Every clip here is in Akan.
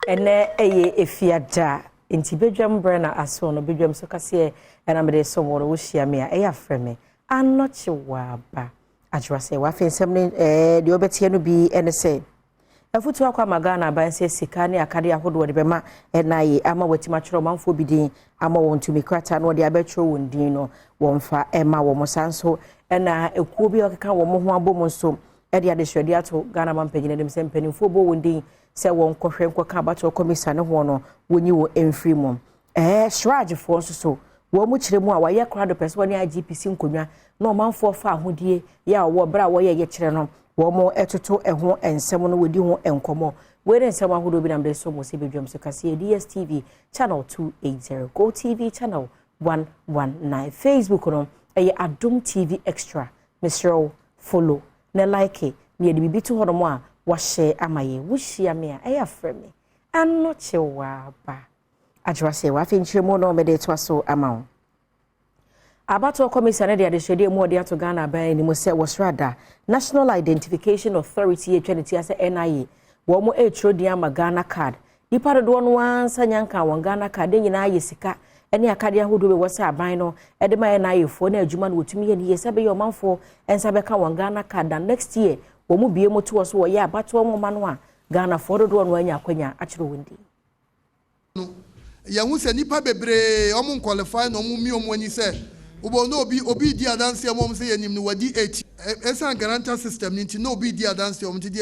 ene eye efiada enti Badwam brana aso no Badwam so kase ena me de so woro wo hia me a eya freme anoche waba ajwase wa fensem ne de obetie no bi ene se afutu akwa magana ban se sika ne akade ahodo de bema ena yi ama watima chiro manfo bidin ama wontumi krata no de abetro wondin no wonfa ema wo mosanso ena ekuo bi okeka wo mo ho abom so ede ade hwede ato Ghana mampanyine dem se mpanimfo bo wondin se won kohwe nkoka abato komisa ne ho no wonyi wo emfiri mom shrage fo so wo mu kire mu a waye krado pese woni IGPC nkonwa na omanfo fa ahodie ya wo bra wo ye kire no wo mo etoto eho ensem no wodi ho enkomo were ensem ahodo bi na mbe so mo se Badwam so kase DSTV channel 280 Go TV channel 119 Facebook no Adom TV extra Mr. follow na like me de bibi to hono mo a wa share amaye wo hia me a eya frame anoche wa ba ajwase wa finchire mo no me de to so amawo abato commission de adehwede mu de ato Ghana ban ni mo se wo srada National Identification Authority etwenity ase NIA wo mo etrodi ama Ghana card nipa do no ansa nyanka won Ghana card nyina yesika ene akade ahodo be wose aban no ede ma NIA fo na adwuma no wotumi ye ne yesa be yo manfo ensa be ka won Ghana card and next year wo mu bie moto so wo ye abato mo ma no a Ghana fo do no anya kwanya akire wondi ya hu se nipa bebre omo qualify no mu mi omo ani se ubo no obi di adanse mom se yanim no wadi 8 esa guarantor system nti no obi di adanse mom ti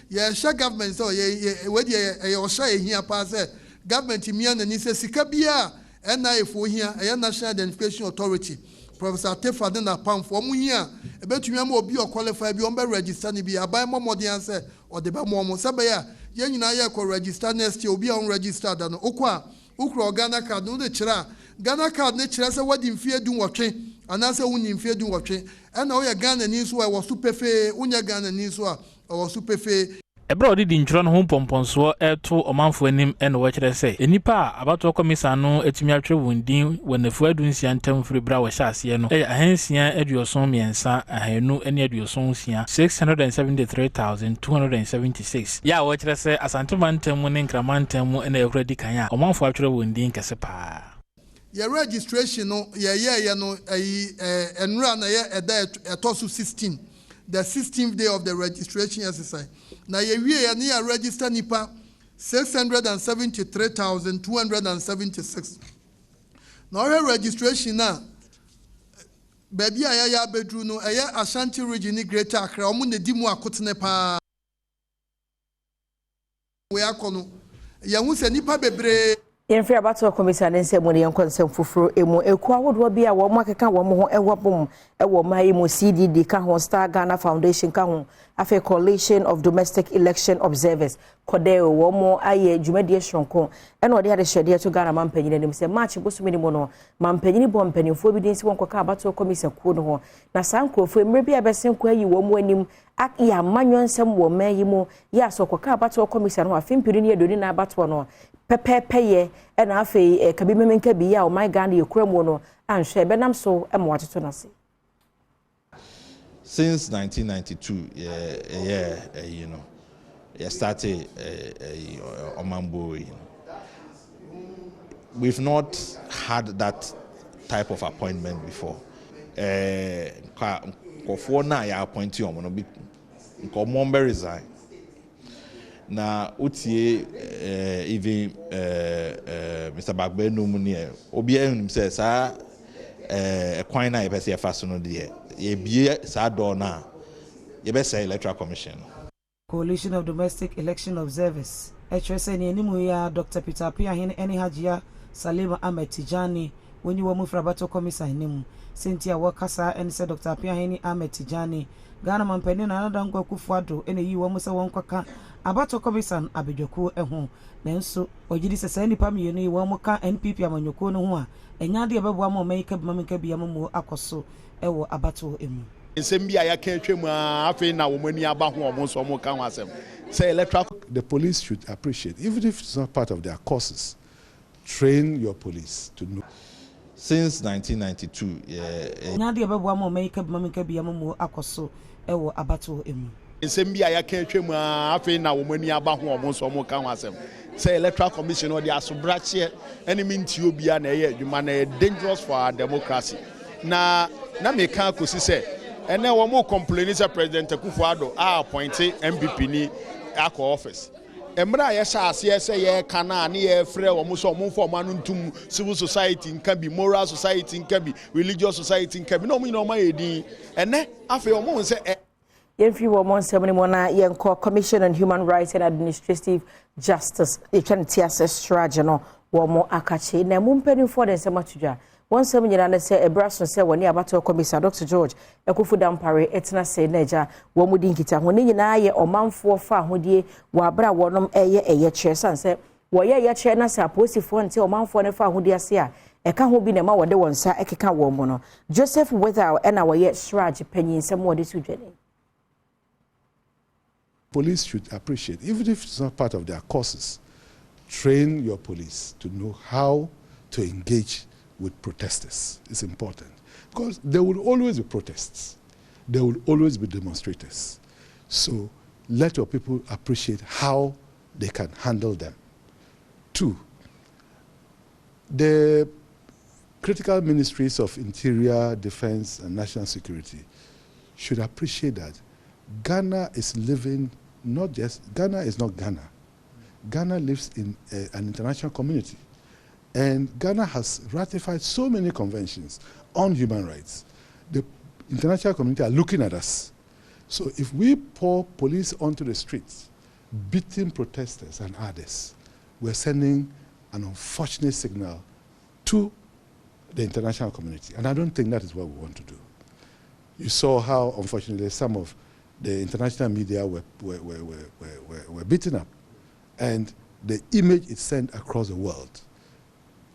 ye sha government so ye wadi ye o sha ehia pa se government mia na ni se sika bia na efo hia ye National Identification Authority Professor Tefa de na pamfo mu hia ebetumi am obi o qualify bi on be register ni bi aban momodian se o de ba mom se be ya ye nyina ye ko register next year obi on register da no okwa ukro Ghana card no de kira Ghana card ne kira se wadi mfie du wotwe anase wunyi mfie du wotwe na wo ye Ghana ni so wo superfe unya Ghana ni so a wo superfe ebra odi di ntro no ho pomponso eto omanfo anim ene wo kire se enipa abato komisa no etumi atwe wundin wonafu adunsia ntam firi bra wo hyase no ahansia aduoson miensa ahanu ene aduoson sia 673,276 ya wo kire se asantemantam ne nkramantam ene ekuradi kan a omanfo atwe wundin kese pa your registration no ye no enra na ye eda etosu 16 the 16th day of the registration exercise na ye wie ye na register nipa 673,276 na your registration na baby ya bedru no eye Ashanti region ni Greater Accra omo na di mu akotene pa we akono ye hu se nipa bebre Yenfri abato commission nse mo ne yankonsem fufuro emu eku ahodo bia wo mo akeka wo mo ho ewobom ewo mai mo CDD ka ho Star Ghana Foundation ka ho afa Coalition of Domestic Election Observers kodeo wo mo aye dwumadi shronko ena ode ade hwede to Ghana mampanyine nim se march bosumi ni mo no mampanyine bo mpanimfo bi din se wonko ka abato commission ku no ho na sankrofo emre bia besen ko ayi wo mo anim ya manyonsem wo mayi mo ya so ka abato commission ho afimpiri ni edoni na abato no pepepeye ena afei kabimemenka bi ya o my Ghana yekramo no anhwe benam so emwatoto nase. Since 1992 started Omambo, we've not had that type of appointment before. Kofo na ya appointee omo no Nkomombe resign. Na utie even Mr. Badwam ni obi ehun say sa kwan na yebese yafaso no de ye bie sa do na yebese Electoral Commission. Coalition of Domestic Election Observers HSN ni animu ya Dr. Peter Piahin eni Hajia Salima Ahmed Tijani woni wo mu frabato commission nimu sentia wakasa eni se Dr. Piahin Ahmed Tijani Ghana mampani na anadango kufuado ene yi wo mu se won kwaka abato commission abedwoku eho nanso ogidi sese nipa mienu yi wo mu ka NPP amanyoko no ho a enya de beboa ma mai kabamaka bia mu akoso ewo abato emu nsembia ya ka twemu afi na wo mani aba ho omo so mo ka ho asem say electoral. The police should appreciate, even if it's not part of their courses, train your police to know. Since 1992 enya de beboa ma mai kabamaka bia mu akoso ewo abato emu nsɛm bi a yɛka atwa mu afei na wɔn ani aba ho ɔmo nso ɔmo ka ho asɛm sɛ electoral commission ɔde asobrakyɛ ɛne mintio bia na ɛyɛ adwuma na ɛyɛ dangerous for our democracy na meka akosi sɛ ɛnɛ wɔn complain sɛ President Akufo-Addo a appointe MPP ni akɔ office emra a yɛhyɛ aseɛ sɛ yɛka na ne yɛfrɛ wɔn so ɔmo fɔ ɔmo ano ntum civil society nka bi moral society nka bi religious society nka bi na ɔmo nyina ɔmo ayɛ din ɛnɛ afei ɔmo ho sɛ Yemfi Womon Seminimona, Yenko Commission on Human Rights and Administrative Justice, the Chantias Strageno, Womo Akachi, Namumpeni for the Samatuja. 1 7 say a brass and say when you about to Commissar Dr. George, a Kufudam Pare, Etna say Neja, Womudinkita, when you na or man for far, Hudi, Wabra, Wonum, a chess and say, Waya ya chena sa posi for until man for nefa Hudia sia. Eka ho bi na ma wode won sa ekeka wo mo no. Joseph without and our yet Shraj penny some more this journey. Police should appreciate, even if it's not part of their courses, train your police to know how to engage with protesters. It's important. Because there will always be protests. There will always be demonstrators. So let your people appreciate how they can handle them. 2, the critical ministries of Interior, Defense, and National Security should appreciate that Ghana is living Ghana is not Ghana. Ghana lives in an international community. And Ghana has ratified so many conventions on human rights. The international community are looking at us. So if we pour police onto the streets, beating protesters and others, we're sending an unfortunate signal to the international community. And I don't think that is what we want to do. You saw how, unfortunately, some of the international media were beaten up, and the image is sent across the world.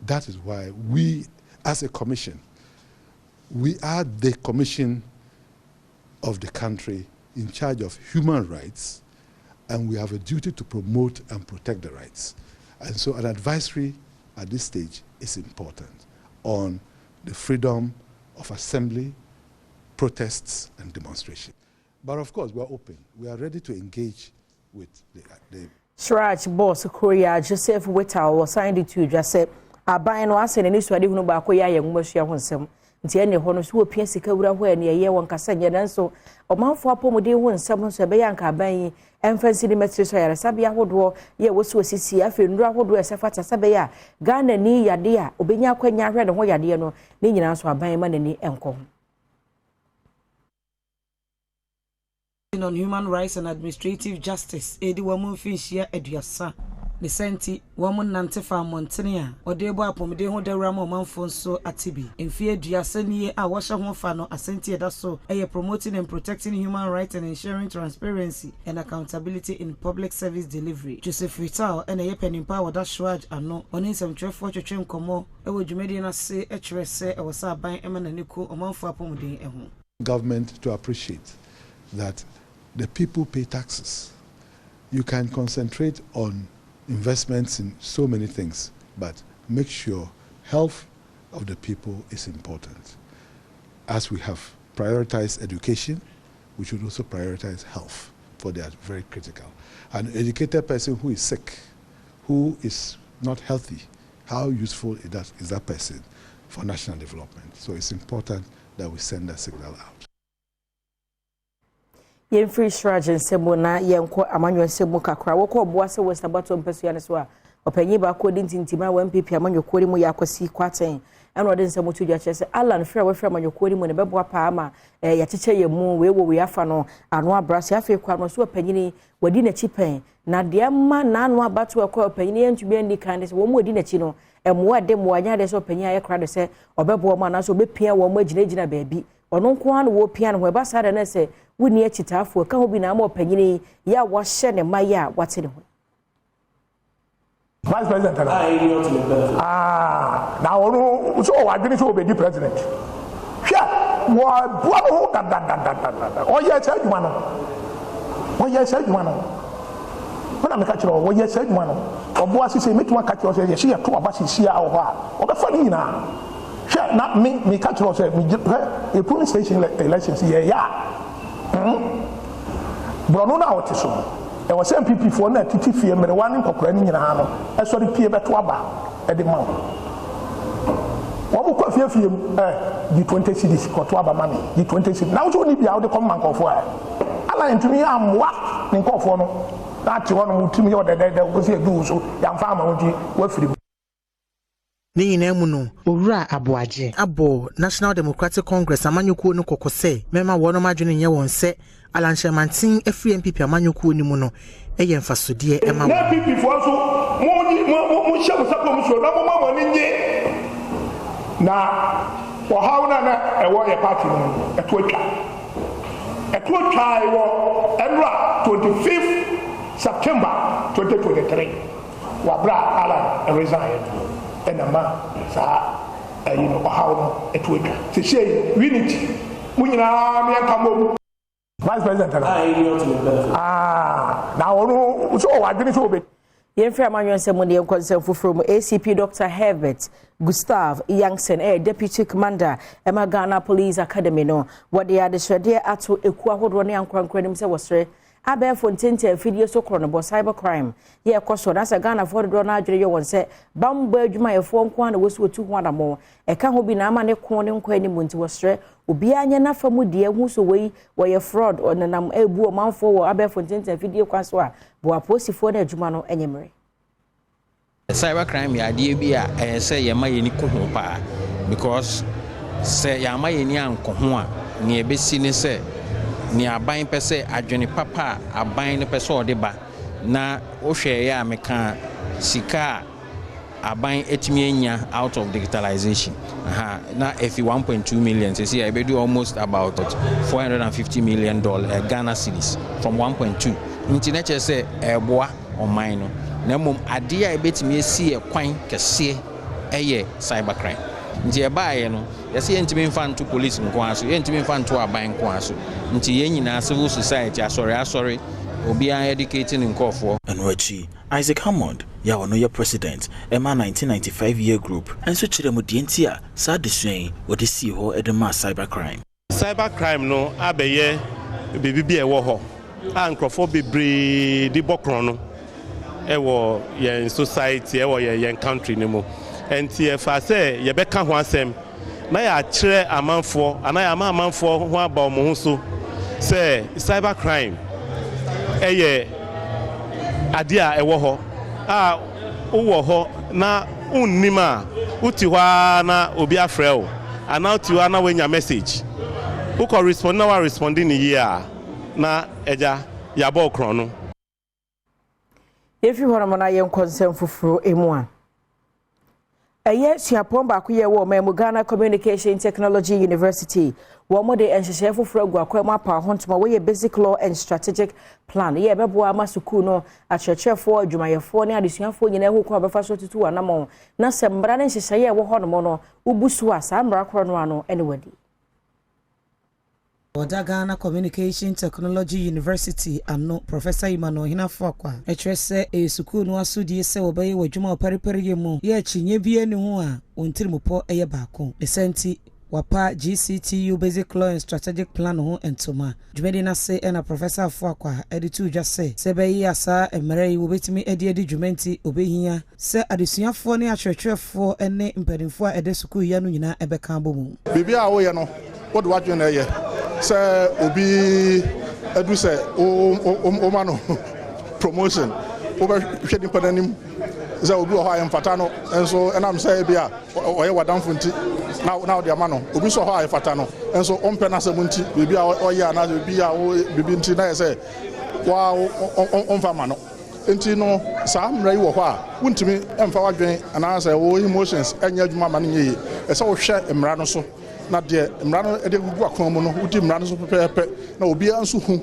That is why we, as a commission, we are the commission of the country in charge of human rights, and we have a duty to promote and protect the rights. And so an advisory at this stage is important on the freedom of assembly, protests, and demonstration. But of course, we are open. We are ready to engage with the Shraj boss Korea Joseph Weta was signed to just say aban no ase ne so ade hunu ba ko ya ye ngomashua ho nsem nti ene ho no so opia sika wura ho ene ye won kasa nye nanso omanfo apomode ho nsem so be yanka aban emfansi ni metri so yare sabia hodo ye woso osisi afi nura hodo esefata sabe ya Ghana ni yade a obenya akwanya hwe ne ho yade no ni nyina so aban ma nani enko on Human Rights and Administrative Justice, Edi Wamu Finchia Eduasa, the Senti, Wamun Nantefa Montania, or Debo Apomide Ho de Ramo Manfonso Atibi, in Fear Diaseni, a washer Honfano, Asenti Daso, a promoting and protecting human rights and ensuring transparency and accountability in public service delivery. Joseph Vital and a pen in power that Shraj and no, on in some 12 Chim Como, a would you mediana say, HRS, or was by Eman and Nico, or Manfo Apomide. Government to appreciate that the people pay taxes. You can concentrate on investments in so many things, but make sure health of the people is important. As we have prioritized education, we should also prioritize health, for they are very critical. An educated person who is sick, who is not healthy, how useful is that person for national development? So it's important that we send that signal out. Yen free Shraj and Semona, Yanko, Amanuel Semuka, Krawoko, Boase, West Abaton Persuaneswa, or Penny Bako, Dintima, when people among your Kodimo Yakosi Quatain, and what in some to judges, Alan, fair away from your Kodim when a Bebwa Pama, a teacher, your moon, where we are fano, and one brass, Yafe Quamos, so a penny, within a cheapen. Nadia man, none one but to a call penny and to be any kindness, one more dinner chino, and more them why there's so penny I cried, say, or Bebwa man, also be peer one wedge in a baby, or no one will piano where Bassad and say, we near Chitafu, can be no more penny, ya was shed and my ya, what's in it. Vice President. Now, so I didn't show the president. Yeah, oh, yes, you want. Oh, yes, you want. When I'm catching all, oh, yes, you want. Or Bossy say, make one catch yourself, she had 2 of us in Sia or the funny now. Yeah, not me catch yourself, a police station elections, yeah. Brono na wote so e wo se MPP fo na titi fie mere wan nkokora ni nyina no e so de pie beto aba e de ma wo mo kwa fie di 20 cities ko to aba ma me di 20 cities na wo ni bia wo de kom man kofo ala ntumi amwa ni nkofo no na ti ho no mutumi yo de ko se du so ya mfa ma wo di wa firi ne nyina mu no owura aboaje abo National Democratic Congress amanyukuo no kokose mema wono madwene nye won se alanchemantin afri MPP amanyukuo ni mu no eye mfasodie ema na MPP fo so mo hye mo sapo mo so na mo ma mo nye na wo hauna na e wo ye party no etwa e wo enra 25th September 2023 wa bra ala resign enama sa how no etweka se shey unity munyina me akamo Vice President na onu so wadwene so obe Yemfra manyon se mo ne nkonsem foforo mu ACP Dr. Herbert Gustav Youngson Deputy Commander Emma Ghana Police Academy no wode adeswede ato eku ahodo ne ankwankwanim se wosre abefo ntente video so kro no bo cyber crime ye koso na se Ghana for do na adwere ye won se bamba adwuma ye fo nko na wosu otu ho adamo eka ho bi na ama ne ko ne nkwa ni munti wosre obi anya na famu de hu so wei wo ye fraud onanam ebu o manfo wo abefo ntente video kwaso a bo aposifo na adwuma no enyemre cyber crime ya de bi a se ye ma ye ni ko ho pa because se ya ma ye ni anko ho a ne ebesi ne se ni aban pese adwene papa aban ne pese odeba na ohwe ya meka sika aban etimi enya out of digitalization na if 1.2 million say I do almost about $450 million Ghana cedis from 1.2 internet say eboa oman no na mom ade a ebetimi esi ekwan kese eye cybercrime nti ebaaye no yesi yentimi mfanto police nko aso yentimi mfanto aban nko aso nti yenyina civil society asori obi an educating nkofo enwachi Isaac Hammond ya wono ye president ema 1995 year group enso kire mu de ntia sa desuen wode si ho edema cybercrime no abeye bebibi ewo ho a nkofo bebre di bokron no ewo ye society ewo ye country ni mo enti e fa se ye beka ho asem na ya kire amanfo ana amanfo ho aba omo ho so se cybercrime eye adia ewo ho a uwo ho na unnima uti hwa na obi afrel ana uti hwa na wenya message u ko respond na wa responding here na eja ya bo kron no efi horo mo na ye nkonsem fufuro emu a eye siapon ba ko ye wo ma Ghana Communication Technology University wo mo de enhyehyɛ fufuro agu akwa mu apa hontoma wo ye basic law and strategic plan ye bebo ama sukuu no akyerɛkyerɛfo adwumayɛfo ne adesuafo nyina hu kwa befa so tutu anamo na sembra ne nhyehyɛ wo hɔ no mo no ubusu a saa mbra koro no ano ene wadi Ghana Communication Technology University ano Professor Imano Hinafo akwa ekyerɛsɛ sukuu no asodie sɛ wɔbɛyɛ wadwuma oparepare mu ye kyinye bie ne ho a ontirimpo ɛyɛ baako esenti wapa GCTU basic law and strategic plan ho entoma dwumedi na se na Professor Afo akwa editu dwa se bɛyi asa emere yi wobetimi edi dwumenti obehia sɛ adesuafo ne akyerɛkyerɛfo ne mpadimfo a ɛde sukuu ya no nyina ɛbɛka bomu bibia a woyɛ no wode wadwe na ɛyɛ sɛ obi edu sɛ o ma no promotion wobɛhwɛ nipa nanim sɛ obi wɔ hɔ a yɛmfata no nso ɛnam sɛ bi a ɔyɛ wadamfo nti na wode ama no obi so hɔ a yɛfata no nso ɔmpɛ no asɛm nti biribi a ɔyɛ ana biribi a biribi nti na yɛ sɛ ɔmfa ma no nti no saa mmara yi wɔ hɔ a wontumi ɛmfa wadwen anaasɛ wo emotions ɛnyɛ adwuma ma no nyɛ yi ɛsɛ wohwɛ mmara no so na de mmara no ɛde gugu akwan mu no wodi mmara no so pɛpɛɛpɛ na obiara nso hu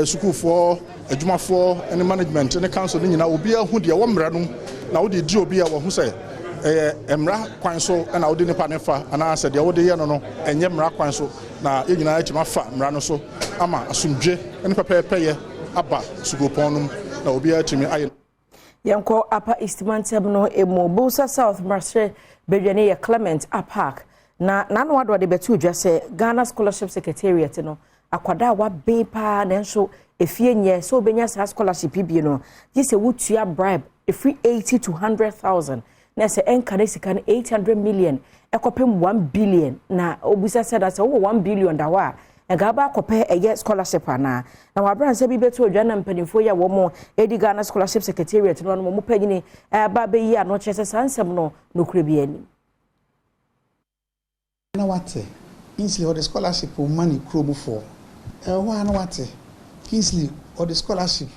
sukuufoɔ adwumafoɔ ne management ne council ne nyinaa obiara hu deɛ wɔ mmara no na wode di obi a wɔho sɛ mmara kwan so na wode nipa ne fa anaasɛ deɛ wode yɛ no ɛnyɛ mmara kwan so na yɛ nyinaa atumi afa mmara no so ama asomdwe ne pɛpɛɛpɛyɛ aba sukuupɔn no na obiara atumi ayɛ yɛnkɔ apa istimantem no emu Busa South Marshall bedwane yɛ Clement Park na nano ado de betu dwa sɛ Ghana Scholarship Secretariat no akwada wa be pa na nso efie nye so obenya sa scholarship bi no gye se wotua bribe free 80 to 100,000 na se enka sika 800 million ekopem 1 billion na obusa said that wo 1 billion da wa ega ba akopɛ eye scholarship ana na wabran se bi beto odwa na mpanimfo ya wo mo edi Ghana scholarship secretariat no mo panyini ba be yi ano kyese sansem no nokure bi ani na wate Kingsley or the scholarship for money krobu for na wate Kingsley or the scholarship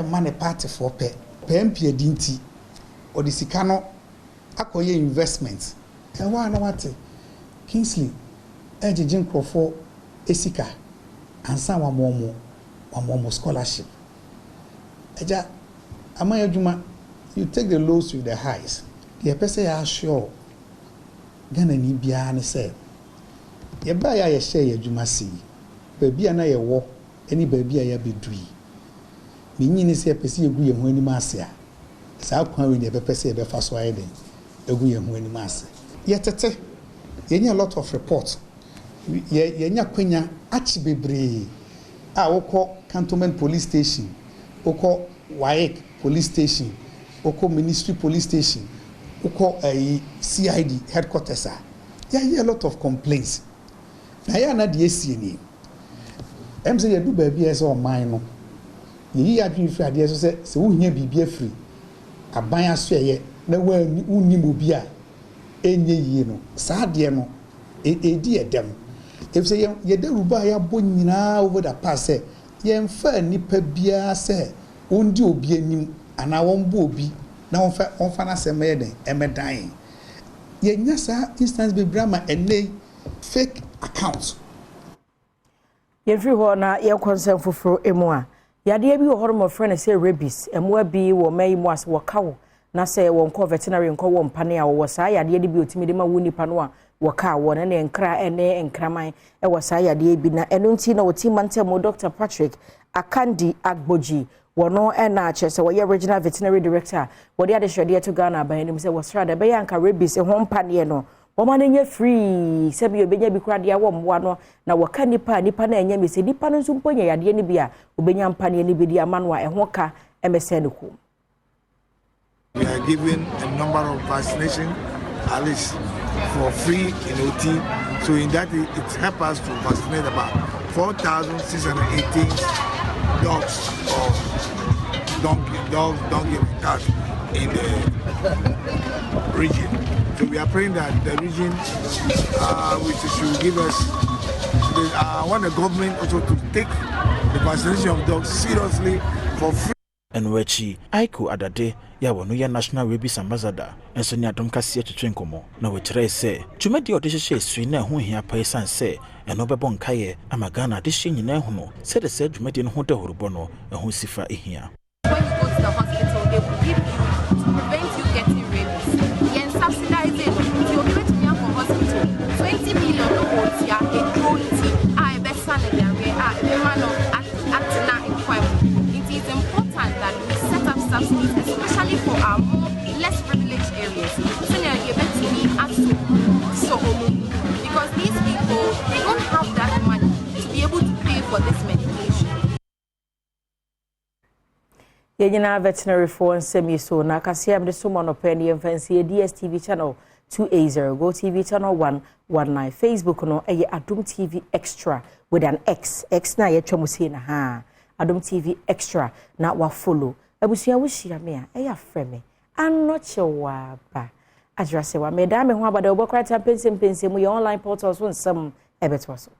money party for PMP dinti or the sikano akoye investment na wate Kingsley ejejin krofo esika ansa wa momo scholarship eja amaya juma you take the lows with the highs the person ya sure Ghana ni bia ne say ye ba ya ye share ye juma si ba bia na ye wo eni ba bia ya bedui ni nyini se pese egu ye ho ani ma ase a saa kwan we ne be pese ye be fa so aye den egu ye ho ani ma ase ye tete ye nya a lot of reports ye nya kwanya achi bebre a wokọ cantonment police station wokọ waik police station wokọ ministry police station wokọ CID headquarters a lot of complaints na ya na de esie ni say ye do ba bia se o man no ye adwin fi ade so se wo hia bibia free aban aso ye na wunnim obi a enye yie no saa de no edi edem if say ye de ruba ya bo nyina over the past say ye mfa nipa bia say ondi obi anim ana won bo obi na won fa na se me den emedan ye nya sa instance be brama ene fake accounts ye free ho na ye concern foforo emu a yade bi wo hormo friend say rabies emu bi wo mai mu as wo kawo na say won ko veterinary nko wo mpane a wo saa yade bi otimi de ma wo nipa no a wo ka wo na nkra ene nkraman e wo saa yade bi na eno nti na wo ti mantem Dr. Patrick Akandi Agboji wono na chese wo regional veterinary director wo de adehwede to Ghana ban nim say wo sra de be yanka rabies ho mpane no wo ma nye free se bi obenya bi kura de awo mwa no na wo ka nipa na enya mi se nipa no nso mponya yade ni bia obenya mpane ni bi di amano a ho ka emese ne ko. We are giving a number of vaccination at least for free in OT. So in that it helps us to vaccinate about 4,618 dogs or donkey and cat in the region. So we are praying that the region which should give us. I want the government also to take the vaccination of dogs seriously for free. And wechi Aiko Adade ya wono ya national rabies ambassador enso ni Adom kase twetwe nkomo na wekire se twumadi odehye sui na ho hia paisan se eno bebo nkaye ama Ghana de hye nyina hu no se de se twumadi no ho de horobo no ho sifa ehia. When you go to the hospital they will give you to prevent you getting rabies. Yen subsidize it you give it to your hospital 20 million dollars ya a drone team I be san de we man of act na inquiry. It is important that we set up subsidies, especially for our more less privileged areas. Because these people, they don't have that money to be able to pay for this medication. Yena veterinary for semi so na kasia mde so monopeni fancy DSTV channel 280 Go TV channel 119 Facebook no Adom TV Extra with an X na ye twamusi na ha Adom TV Extra na wa follow abusia wo hia me a freme anoche wa ba address wa me da me ho abada obokra ta pensem mu ye online portals won sam ebeto so